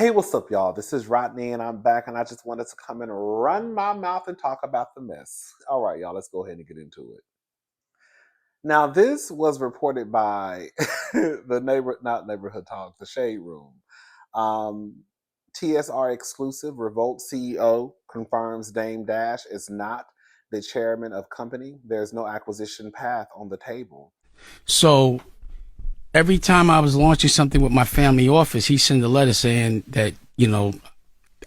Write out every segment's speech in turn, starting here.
Hey, what's up, y'all? This is Rodney, and I'm back, and I just wanted to come and run my mouth and talk about the mess. All right, y'all, let's go ahead and get into it. Now, this was reported by not neighborhood talk, the Shade Room. Um, TSR exclusive, Revolt CEO confirms Dame Dash is not the chairman of company. There's no acquisition path on the table. So every time I was launching something with my family office, he sent a letter saying that,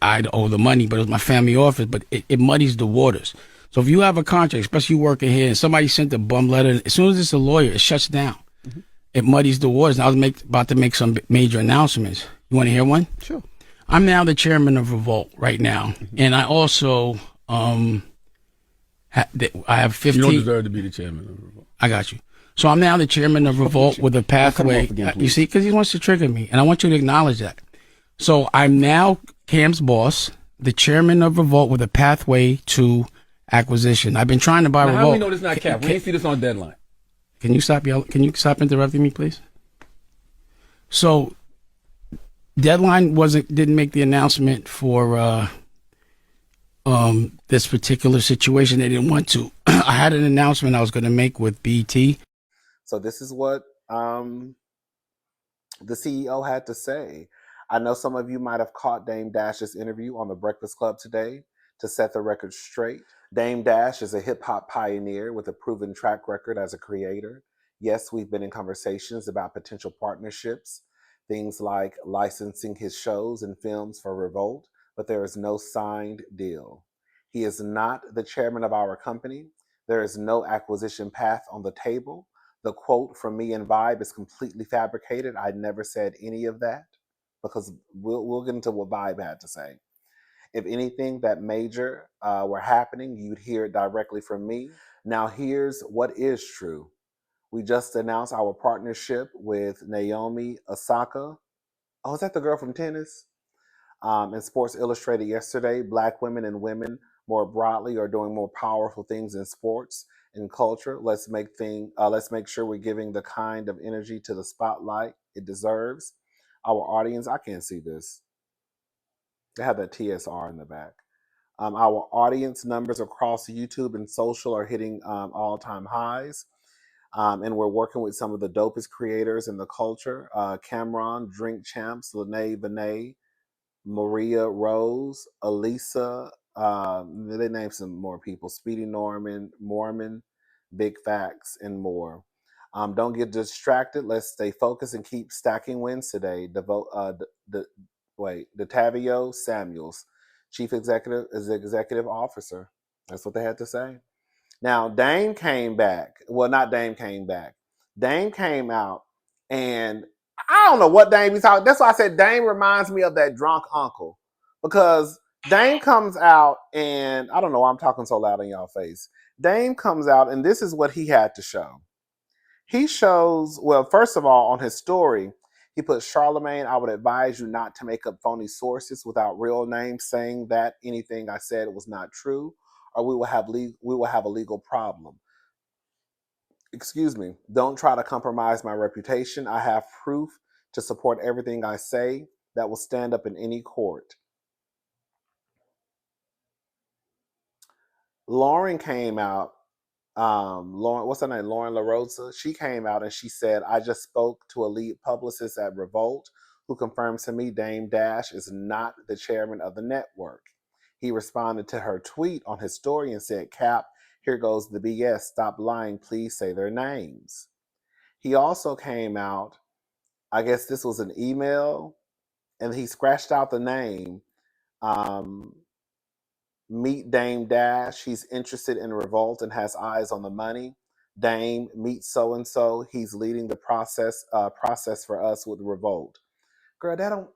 I'd owe the money, but it was my family office, but it muddies the waters. So if you have a contract, especially you working here, and somebody sent a bum letter, as soon as it's a lawyer, it shuts down. Mm-hmm. It muddies the waters. And I was about to make some major announcements. You want to hear one? Sure. I'm now the chairman of Revolt right now. Mm-hmm. And I also, I have 15. You don't deserve to be the chairman of Revolt. I got you. So I'm now the chairman of Revolt with a pathway. Again, you see, because he wants to trigger me, and I want you to acknowledge that. So I'm now Cam's boss, the chairman of Revolt with a pathway to acquisition. I've been trying to buy now, Revolt. How do we know this is not cap? We didn't see this on deadline. Can you stop yelling? Can you stop interrupting me, please? So deadline didn't make the announcement for this particular situation. They didn't want to. I had an announcement I was going to make with BT. So this is what the CEO had to say. I know some of you might have caught Dame Dash's interview on The Breakfast Club today. To set the record straight, Dame Dash is a hip-hop pioneer with a proven track record as a creator. Yes, we've been in conversations about potential partnerships, things like licensing his shows and films for Revolt, but there is no signed deal. He is not the chairman of our company. There is no acquisition path on the table. The quote from me and Vibe is completely fabricated. I never said any of that, because we'll get into what Vibe had to say. If anything that major were happening, you'd hear it directly from me. Now, here's what is true. We just announced our partnership with Naomi Osaka. Oh, is that the girl from tennis? In Sports Illustrated yesterday, Black women and women more broadly are doing more powerful things in sports and culture. Let's make sure we're giving the kind of energy to the spotlight it deserves. Our audience, I can't see this. They have that TSR in the back. Our audience numbers across YouTube and social are hitting all-time highs. And we're working with some of the dopest creators in the culture. Cameron, Drink Champs, Lene Vinay, Maria Rose, Elisa, they named some more people, Speedy Norman, Mormon, Big Facts, and more. Don't get distracted. Let's stay focused and keep stacking wins today. DeTavio Samuels, Chief Executive Officer. That's what they had to say. Now, Dame came back. Well, not Dame came back. Dame came out, and I don't know what Dame he's talking. That's why I said Dame reminds me of that drunk uncle, because Dame comes out, and I don't know why I'm talking so loud in y'all face. Dame comes out, and this is what he had to show. He shows, well, first of all, on his story, he put, Charlemagne, I would advise you not to make up phony sources without real names saying that anything I said was not true, or we will have a legal problem. Excuse me. Don't try to compromise my reputation. I have proof to support everything I say that will stand up in any court. Lauren came out. Lauren, what's her name? Lauren LaRosa. She came out and she said, I just spoke to a lead publicist at Revolt who confirmed to me Dame Dash is not the chairman of the network. He responded to her tweet on his story and said, Cap, here goes the BS. Stop lying. Please say their names. He also came out, I guess this was an email, and he scratched out the name. Meet Dame Dash. He's interested in Revolt and has eyes on the money. Dame, meet so-and-so. He's leading the process for us with Revolt. Girl, that don't...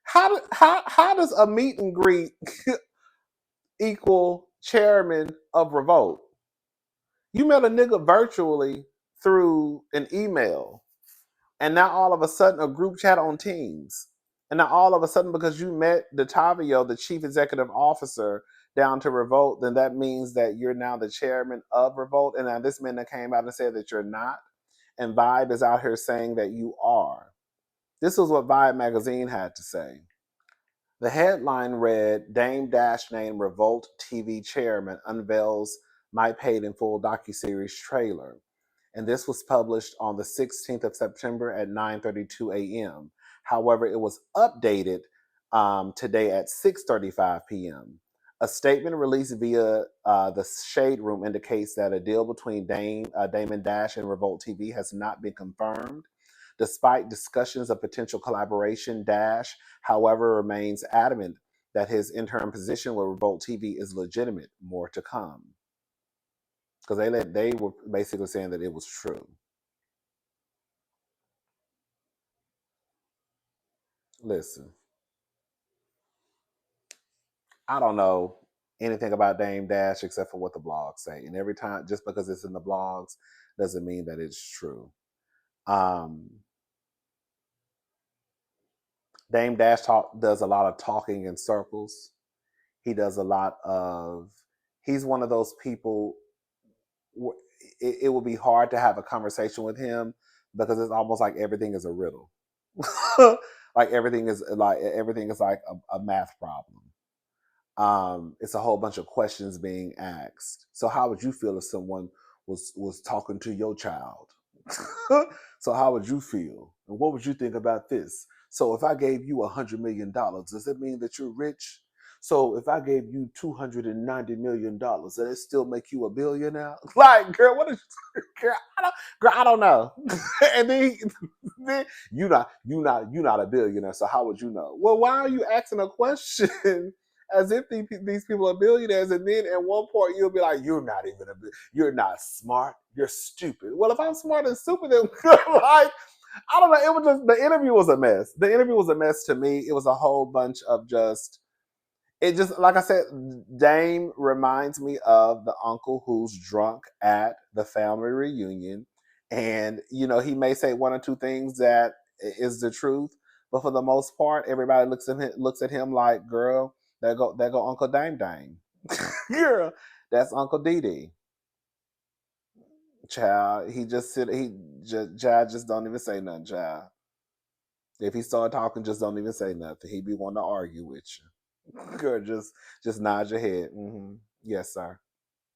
how does a meet and greet equal chairman of Revolt? You met a nigga virtually through an email, and now all of a sudden a group chat on Teams. And now all of a sudden, because you met DeTavio, the chief executive officer, down to Revolt, then that means that you're now the chairman of Revolt. And now this man that came out and said that you're not. And Vibe is out here saying that you are. This was what Vibe magazine had to say. The headline read, Dame Dash named Revolt TV chairman unveils My Paid in Full docuseries trailer. And this was published on the 16th of September at 9:32 a.m. However, it was updated today at 6:35 p.m. A statement released via the Shade Room indicates that a deal between Damon Dash and Revolt TV has not been confirmed. Despite discussions of potential collaboration, Dash, however, remains adamant that his interim position with Revolt TV is legitimate. More to come. Because they were basically saying that it was true. Listen, I don't know anything about Dame Dash except for what the blogs say. And every time, just because it's in the blogs, doesn't mean that it's true. Dame Dash does a lot of talking in circles. He does a lot of, he's one of those people, it would be hard to have a conversation with him because it's almost like everything is a riddle. like everything is like a math problem. It's a whole bunch of questions being asked. So how would you feel if someone was talking to your child? So how would you feel? And what would you think about this? So if I gave you $100 million, does it mean that you're rich? So if I gave you $290 million, does it still make you a billionaire? Like, girl, what is girl? I don't know. And then you're not a billionaire. So how would you know? Well, why are you asking a question as if these people are billionaires, and then at one point you'll be like, "You're not even you're not smart. You're stupid." Well, if I'm smart and stupid, then like, I don't know. It was just, the interview was a mess. The interview was a mess to me. It was a whole bunch of just. It just, like I said, Dame reminds me of the uncle who's drunk at the family reunion, and he may say one or two things that is the truth, but for the most part, everybody looks at him like, "Girl, there go Uncle Dame, girl, that's Uncle Dee. Child, he just sit, child, just don't even say nothing, child. If he start talking, just don't even say nothing. He be wanting to argue with you. Girl, just nod your head. Mm-hmm. Yes, sir.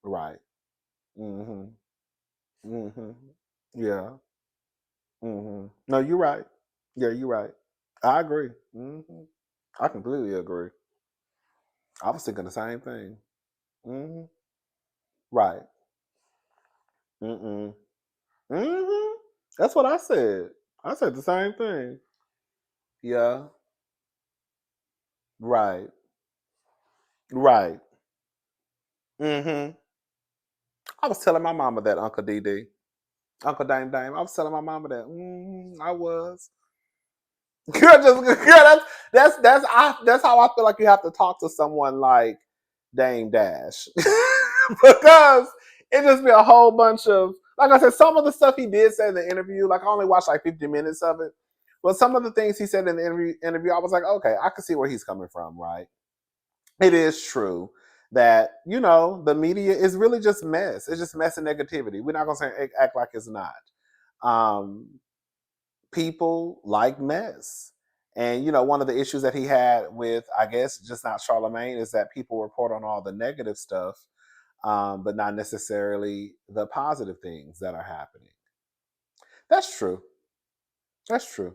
Right. Mm-hmm. Mm-hmm. Yeah. Mm-hmm. No, you're right. Yeah, you're right. I agree. Mm-hmm. I completely agree. I was thinking the same thing. Mm-hmm. Right. Mm-mm. Mm-hmm. That's what I said. I said the same thing. Yeah. Right. Right. Mm-hmm. I was telling my mama that, Uncle Dee. Uncle Dame. I was telling my mama that. I was. That's how I feel like you have to talk to someone like Dame Dash. Because it just be a whole bunch of, like I said, some of the stuff he did say in the interview, like I only watched like 50 minutes of it. But some of the things he said in the interview, I was like, okay, I can see where he's coming from, right? It is true that, the media is really just mess. It's just mess and negativity. We're not gonna say act like it's not. Um, People like mess. And one of the issues that he had with, I guess, just not Charlemagne, is that people report on all the negative stuff, but not necessarily the positive things that are happening. That's true. That's true.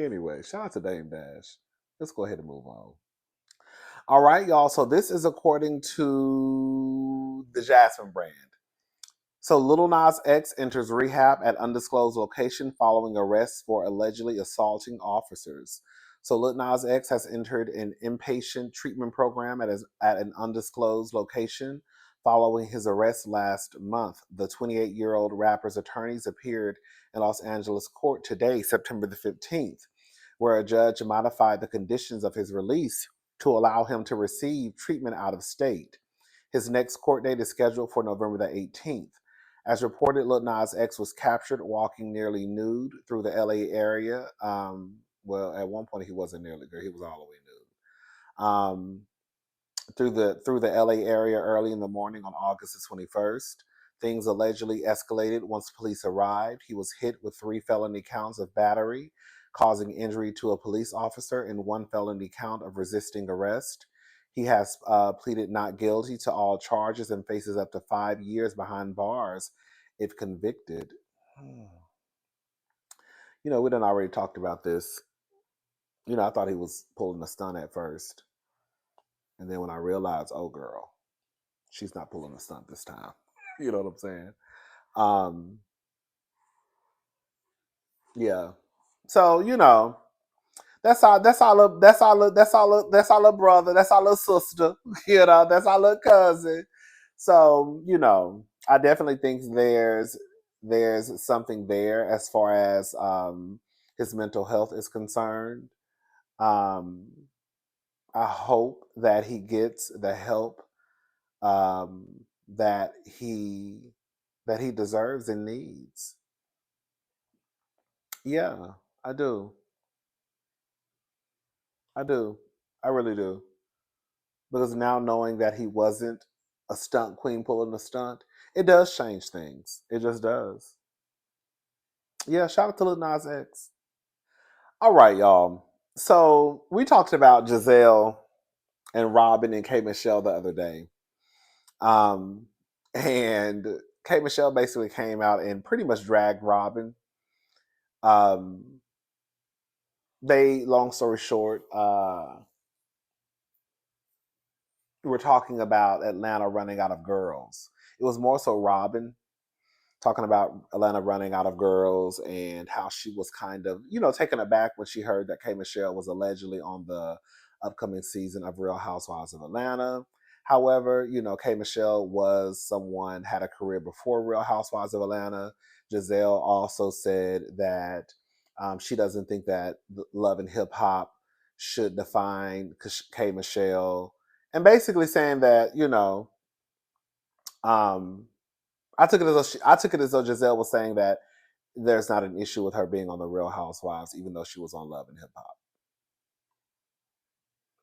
Anyway, shout out to Dame Dash. Let's go ahead and move on. All right, y'all. So this is according to the Jasmine brand. So Lil Nas X enters rehab at undisclosed location following arrests for allegedly assaulting officers. So Lil Nas X has entered an inpatient treatment program at an undisclosed location following his arrest last month. The 28-year-old rapper's attorneys appeared in Los Angeles court today, September the 15th, where a judge modified the conditions of his release to allow him to receive treatment out of state. His next court date is scheduled for November the 18th. As reported, Lil Nas X was captured walking nearly nude through the LA area. Well, at one point he wasn't nearly nude; he was all the way nude. through the LA area early in the morning on August the 21st. Things allegedly escalated once police arrived. He was hit with 3 felony counts of battery, causing injury to a police officer, and 1 felony count of resisting arrest. He has pleaded not guilty to all charges and faces up to 5 years behind bars if convicted. You know, we done already talked about this. You know, I thought he was pulling a stunt at first. And then when I realized, oh, girl, she's not pulling a stunt this time. You know what I'm saying? Yeah. So, you know, that's our little brother, that's our little sister, you know, that's our little cousin. So, you know, I definitely think there's something there as far as his mental health is concerned. I hope that he gets the help um, that he deserves and needs. Yeah, I do. I do. I really do. Because now knowing that he wasn't a stunt queen pulling a stunt, it does change things. It just does. Yeah, shout out to Lil Nas X. All right, y'all. So we talked about Gizelle and Robyn and K Michelle the other day. And K Michelle basically came out and pretty much dragged Robyn. Long story short, we're talking about Atlanta running out of girls. It was more so Robyn talking about Atlanta running out of girls and how she was kind of, you know, taken aback when she heard that K Michelle was allegedly on the upcoming season of Real Housewives of Atlanta. However, you know, K Michelle had a career before Real Housewives of Atlanta. Gizelle also said that she doesn't think that Love and Hip Hop should define K Michelle, and basically saying that, you know, I took it as though Gizelle was saying that there's not an issue with her being on the Real Housewives, even though she was on Love and Hip Hop.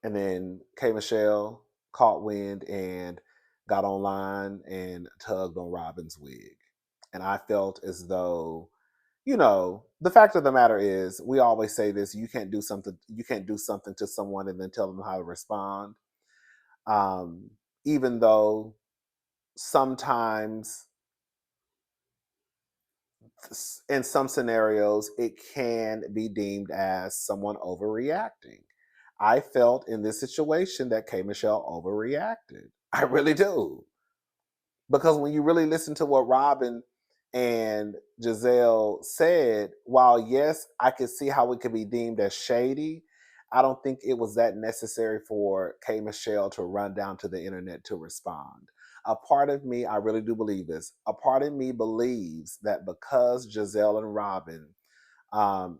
And then K Michelle caught wind and got online and tugged on Robyn's wig. And I felt as though, you know, the fact of the matter is, we always say this: you can't do something to someone and then tell them how to respond. Even though sometimes in some scenarios, it can be deemed as someone overreacting. I felt in this situation that K Michelle overreacted. I really do. Because when you really listen to what Robyn and Gizelle said, while yes, I could see how it could be deemed as shady, I don't think it was that necessary for K Michelle to run down to the internet to respond. A part of me, I really do believe this, a part of me believes that because Gizelle and Robyn, um,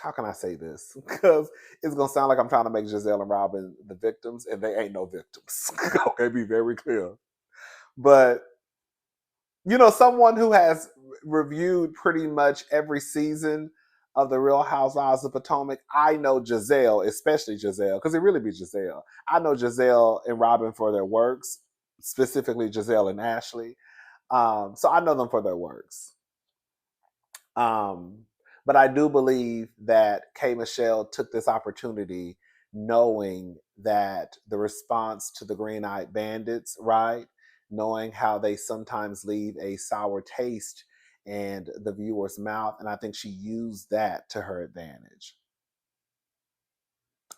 how can I say this? Because it's going to sound like I'm trying to make Gizelle and Robyn the victims, and they ain't no victims. Okay, be very clear. But, you know, someone who has reviewed pretty much every season of the Real Housewives of Potomac, I know Gizelle, especially Gizelle, because it really be Gizelle. I know Gizelle and Robyn for their works, specifically Gizelle and Ashley. So I know them for their works. But I do believe that K Michelle took this opportunity knowing that the response to the Green Eyed Bandits, right? Knowing how they sometimes leave a sour taste in the viewer's mouth. And I think she used that to her advantage.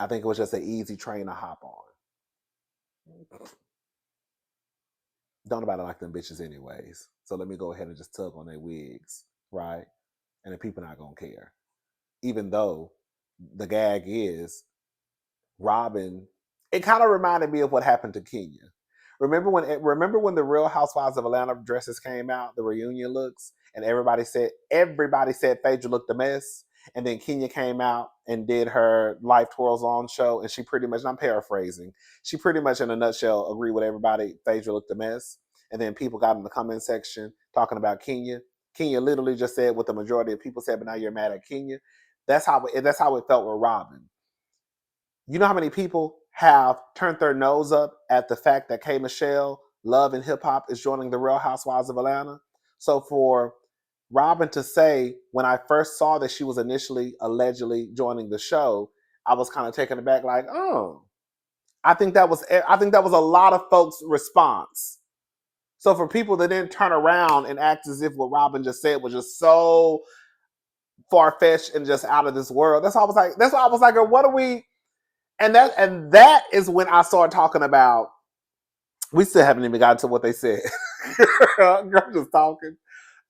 I think it was just an easy train to hop on. Don't nobody like them bitches anyways. So let me go ahead and just tug on their wigs, right? And the people not gonna care. Even though the gag is Robyn, it kind of reminded me of what happened to Kenya. Remember when the Real Housewives of Atlanta dresses came out, the reunion looks, and everybody said Phaedra looked a mess, and then Kenya came out and did her Life Twirls On show, and she pretty much, and I'm paraphrasing, she pretty much in a nutshell agreed with everybody. Phaedra looked a mess, and then people got in the comment section talking about Kenya. Kenya literally just said what the majority of people said, but now you're mad at Kenya. That's how it felt with Robyn. You know how many people have turned their nose up at the fact that K Michelle, Love and Hip Hop, is joining the Real Housewives of Atlanta. So for Robyn to say, when I first saw that she was initially allegedly joining the show, I was kind of taken aback, like, oh, I think that was a lot of folks' response. So for people that didn't turn around and act as if what Robyn just said was just so far-fetched and just out of this world, that's why I was like, what are we? And that is when I started talking about. We still haven't even gotten to what they said. Girl, I'm just talking.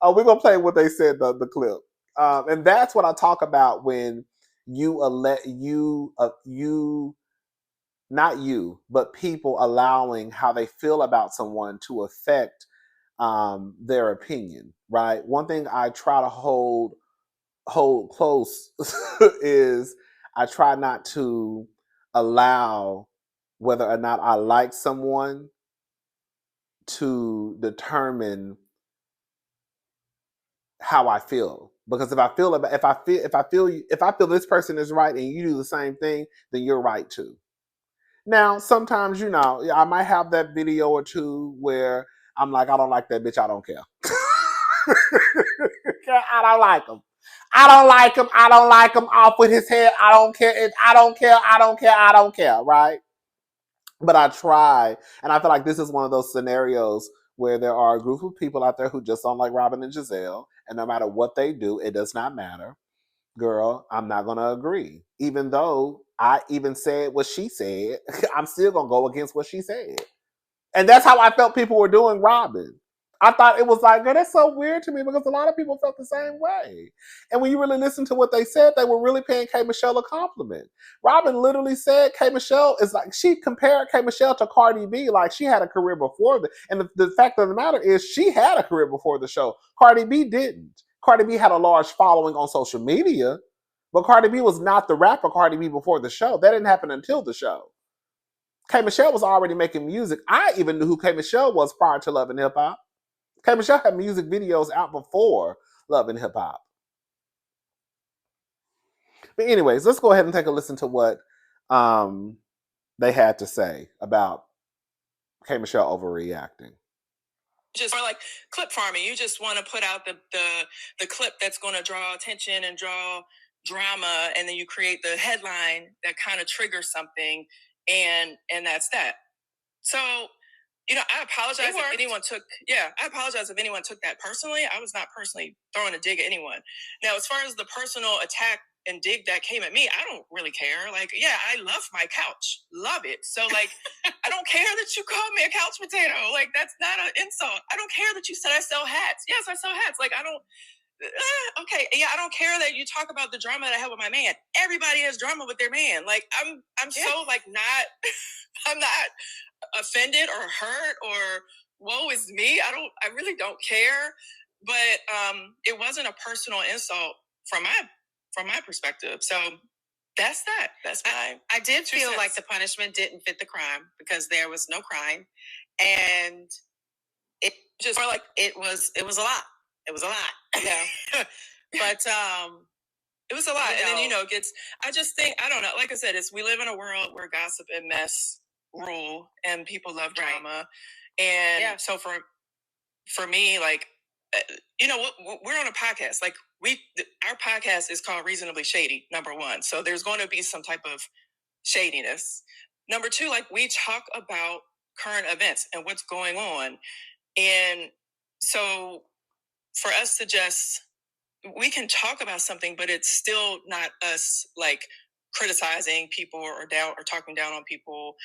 We're gonna play what they said, the clip, and that's what I talk about when you not you, but people allowing how they feel about someone to affect their opinion. Right. One thing I try to hold close is I try not to allow whether or not I like someone to determine how I feel. Because if I feel this person is right and you do the same thing, then you're right too. Now, sometimes, I might have that video or two where I'm like, I don't like that bitch, I don't care. I don't like him. I don't like him. I don't like him. Off with his head. I don't care. I don't care. I don't care. I don't care. Right? But I try, and I feel like this is one of those scenarios where there are a group of people out there who just don't like Robyn and Gizelle, and no matter what they do, it does not matter. Girl, I'm not going to agree. Even though I even said what she said, I'm still going to go against what she said. And that's how I felt people were doing Robyn. I thought it was like, girl, that's so weird to me because a lot of people felt the same way. And when you really listen to what they said, they were really paying K Michelle a compliment. Robyn literally said K Michelle is like, she compared K Michelle to Cardi B like she had a career before. And the fact of the matter is she had a career before the show. Cardi B didn't. Cardi B had a large following on social media, but Cardi B was not the rapper Cardi B before the show. That didn't happen until the show. K Michelle was already making music. I even knew who K Michelle was prior to Love and Hip Hop. K Michelle had music videos out before Love and Hip Hop. But anyways, let's go ahead and take a listen to what they had to say about K Michelle overreacting. Just or like clip farming, you just want to put out the clip that's going to draw attention and draw drama, and then you create the headline that kind of triggers something, and that's that. So, I apologize if anyone took. Yeah, I apologize if anyone took that personally. I was not personally throwing a dig at anyone. Now, as far as the personal attack and dig that came at me, I don't really care. Like, yeah, I love my couch, love it. So, like, I don't care that you called me a couch potato. Like, that's not an insult. I don't care that you said I sell hats. Yes, I sell hats. Like, I don't. Okay, yeah, I don't care that you talk about the drama that I have with my man. Everybody has drama with their man. Like, I'm so like not. I'm not offended or hurt or woe is me. I really don't care. But it wasn't a personal insult from my perspective. So that's that. That's my I did feel like the punishment didn't fit the crime because there was no crime. And it just more like it was a lot. It was a lot. Yeah. But it was a lot. And then, it gets, I just think, I don't know. Like I said, we live in a world where gossip and mess rule and people love drama. And so for me, like, we're on a podcast. Like our podcast is called Reasonably Shady, number one. So there's going to be some type of shadiness. Number two, like we talk about current events and what's going on. And so for us to we can talk about something, but it's still not us like criticizing people or talking down on people.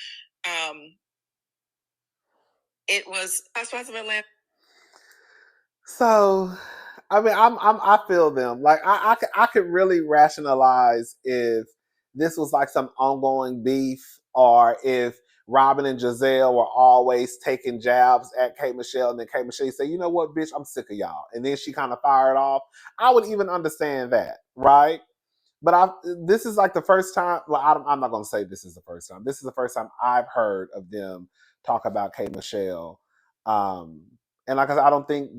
It was Housewives of Atlanta. So, I mean, I feel them. Like I could really rationalize if this was like some ongoing beef, or if Robyn and Gizelle were always taking jabs at K Michelle, and then K Michelle say, "You know what, bitch, I'm sick of y'all," and then she kind of fired off. I would even understand that, right? But this is like the first time. Well, I'm not going to say this is the first time. This is the first time I've heard of them talk about K Michelle. And like I said, I don't think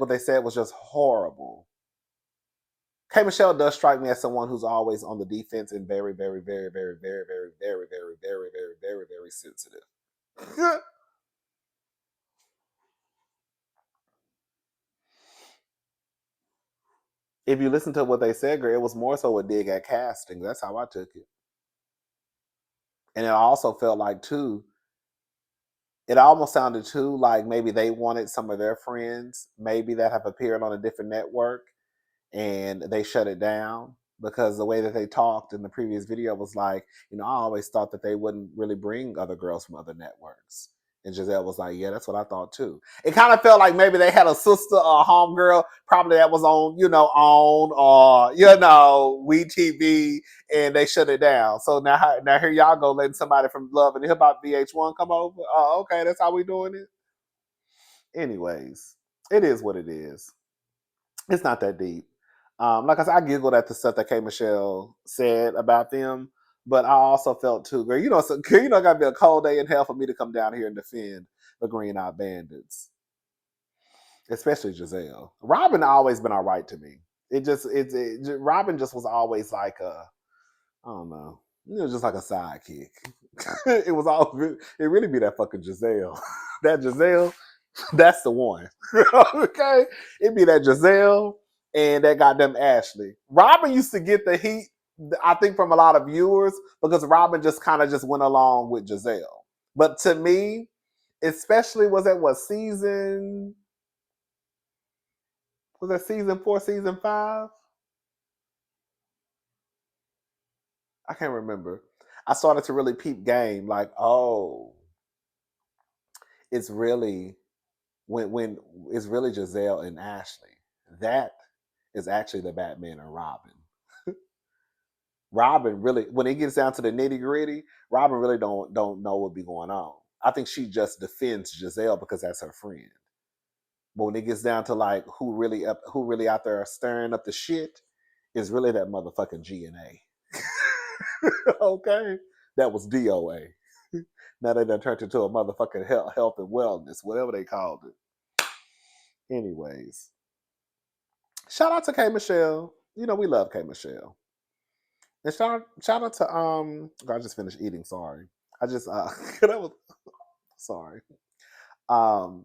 what they said was just horrible. K. Michelle does strike me as someone who's always on the defense and very, very, very, very, very, very, very, very, very, very, very, very sensitive. If you listen to what they said, girl, it was more so a dig at casting. That's how I took it. And it also felt like, too, it almost sounded, too, like maybe they wanted some of their friends, maybe that have appeared on a different network, and they shut it down because the way that they talked in the previous video was like, I always thought that they wouldn't really bring other girls from other networks. And Gizelle was like, yeah, that's what I thought too. It kind of felt like maybe they had a sister or a homegirl, probably that was on, We TV, and they shut it down. So now here y'all go letting somebody from Love and Hip Hop VH1 come over. Oh, okay, that's how we doing it. Anyways, it is what it is. It's not that deep. Like I said, I giggled at the stuff that K. Michelle said about them, but I also felt too, girl, it gotta be a cold day in hell for me to come down here and defend the Green Eye Bandits, especially Gizelle. Robyn always been all right to me. Robyn just was always like I don't know, just like a sidekick. It really be that fucking Gizelle. That Gizelle, that's the one. Okay, it'd be that Gizelle and that goddamn Ashley. Robyn used to get the heat, I think, from a lot of viewers because Robyn just kind of just went along with Gizelle. But to me, especially season 4, season 5? I can't remember. I started to really peep game, like, oh, it's really when it's really Gizelle and Ashley. That is actually the Batman and Robyn. Robyn really, when it gets down to the nitty gritty, Robyn really don't know what be going on. I think she just defends Gizelle because that's her friend. But when it gets down to like who really out there stirring up the shit, is really that motherfucking GNA. Okay, that was DOA. Now they done turned into a motherfucking health and wellness, whatever they called it. Anyways, shout out to K. Michelle. We love K. Michelle. And shout out to I just finished eating, sorry. I just that was sorry. And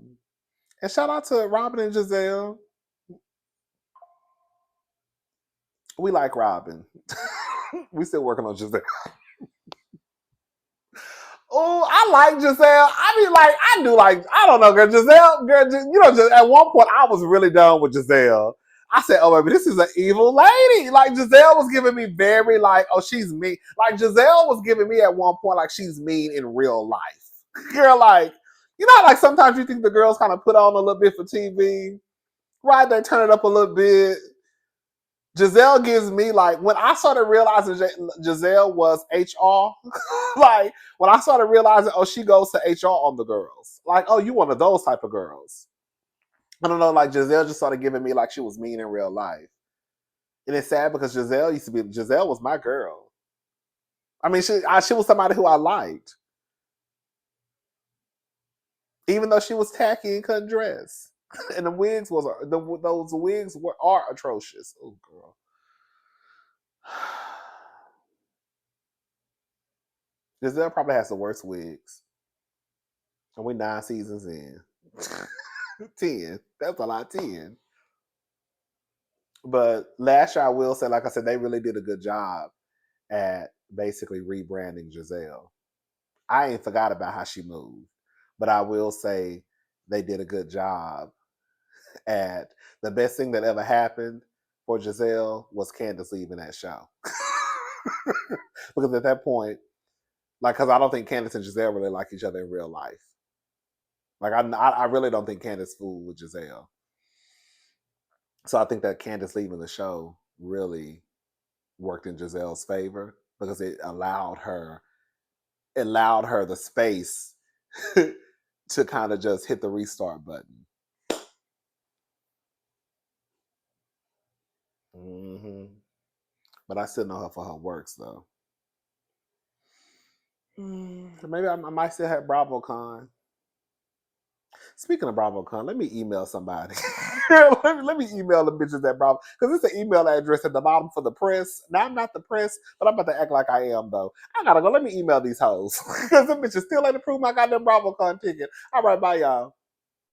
shout out to Robyn and Gizelle. We like Robyn. We still working on Gizelle. Oh, I like Gizelle. I don't know, girl. Gizelle, just at one point I was really done with Gizelle. I said, oh, baby, this is an evil lady. Like, Gizelle was giving me very, like, oh, she's mean. Like, Gizelle was giving me at one point, like, she's mean in real life. Girl, like, like sometimes you think the girls kind of put on a little bit for TV, right? They turn it up a little bit. Gizelle gives me, like, when I started realizing Gizelle was HR, like, when I started realizing, oh, she goes to HR on the girls. Like, oh, you one of those type of girls. I don't know, like, Gizelle just started giving me like she was mean in real life. And it's sad because Gizelle was my girl. I mean, she was somebody who I liked. Even though she was tacky and couldn't dress. And the wigs those wigs are atrocious. Oh, girl. Gizelle probably has the worst wigs. And we're 9 seasons in. 10. That's a lot, 10. But last year, I will say, like I said, they really did a good job at basically rebranding Gizelle. I ain't forgot about how she moved. But I will say they did a good job at the best thing that ever happened for Gizelle was Candace leaving that show. Because at that point, like, because I don't think Candace and Gizelle really like each other in real life. Like, I really don't think Candace fooled with Gizelle. So I think that Candace leaving the show really worked in Gizelle's favor because it allowed her the space to kind of just hit the restart button. Mm-hmm. But I still know her for her works, though. Maybe I might still have BravoCon. Speaking of BravoCon, let me email somebody. let me email the bitches at Bravo, because it's an email address at the bottom for the press. Now, I'm not the press, but I'm about to act like I am, though. I gotta go. Let me email these hoes, because them bitches still ain't approved my goddamn BravoCon ticket. All right, bye, y'all.